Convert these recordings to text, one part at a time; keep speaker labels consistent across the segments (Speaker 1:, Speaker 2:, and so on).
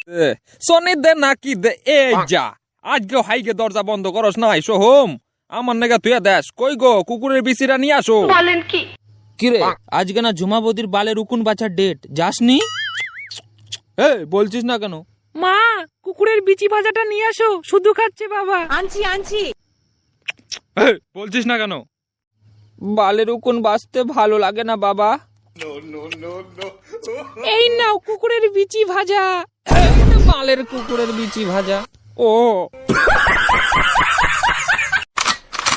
Speaker 1: Sony দে নাকি দে এ যা আজকে হাইকে দরজা বন্ধ করস নাই সোহম আমার নেগা তুই দেশ কই গো কুকুরের বিচিরা নিয়ে আসো।
Speaker 2: বলেন কি
Speaker 3: কিরে আজকে না ঝুমাবতির বালের উকুন বাছার ডেট যাসনি?
Speaker 1: বলছিস না কেন?
Speaker 3: মা কুকুরের বিচি ভাজাটা নিয়ে আসো, শুধু খাচ্ছে বাবা।
Speaker 2: আনছি
Speaker 1: বলছিস না কেন?
Speaker 3: বালের উকুন বাঁচতে ভালো লাগে না বাবা। এই নাও কুকুরের বিচি ভাজা। বালের কুকুরের বিচি ভাজা।
Speaker 1: ও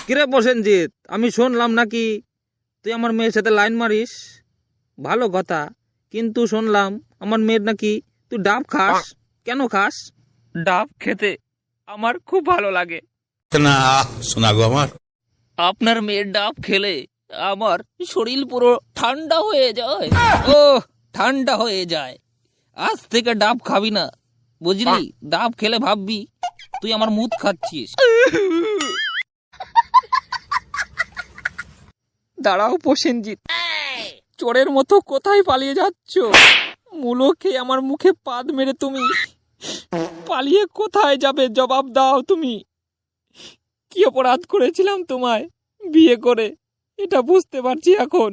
Speaker 1: কিরে প্রসেনজিৎ, আমি শুনলাম নাকি তুই আমার মেয়ের সাথে লাইন মারিস। ভালো কথা, কিন্তু শুনলাম আমার মেয়ের নাকি তুই ডাব খাস। কেন খাস?
Speaker 3: ডাব খেতে আমার খুব ভালো লাগে।
Speaker 4: না শোনা গো আমার,
Speaker 3: আপনার মেয়ের ডাব খেলে আমার শরীর পুরো ঠান্ডা হয়ে যায়। ও ঠান্ডা হয়ে যায়। আজ থেকে ডাব খাবি না, বুঝলি? ডাব খেলে ভাববি তুই আমার মুত খাচ্ছিস। দাঁড়াও প্রসেনজিৎ, চোরের মতো কোথায় পালিয়ে যাচ্ছ? মূলো খেয়ে আমার মুখে পাদ মেরে তুমি পালিয়ে কোথায় যাবে? জবাব দাও তুমি। কি অপরাধ করেছিলাম তোমায় বিয়ে করে, এটা বুঝতে পারছি এখন।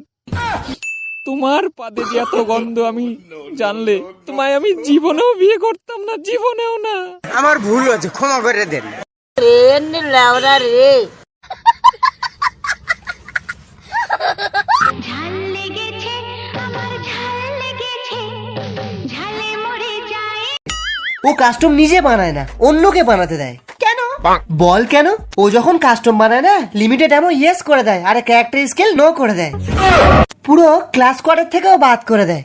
Speaker 3: তোমার পাদে দিয়ে এত গন্ধ আমি জানলে তোমায় আমি জীবনেও বিয়ে করতাম না, জীবনেও না।
Speaker 5: আমার ভুল হয়েছে, ক্ষমা করে দেন।
Speaker 2: ঝাল লেগেছে আমার ঝাল লেগেছে ঝালে মরে যায়।
Speaker 5: ও কাস্টম নিজে বানায় না, অন্যকে বানাতে দেয়। কেন বল কেন? ও যখন কাস্টম বানায় না, লিমিটেড এমন ইয়েস করে দেয় আর ক্যারেক্টার স্কেল নো করে দেয়। পুরো ক্লাস কোয়ার্টার থেকেও বাদ করে দেয়।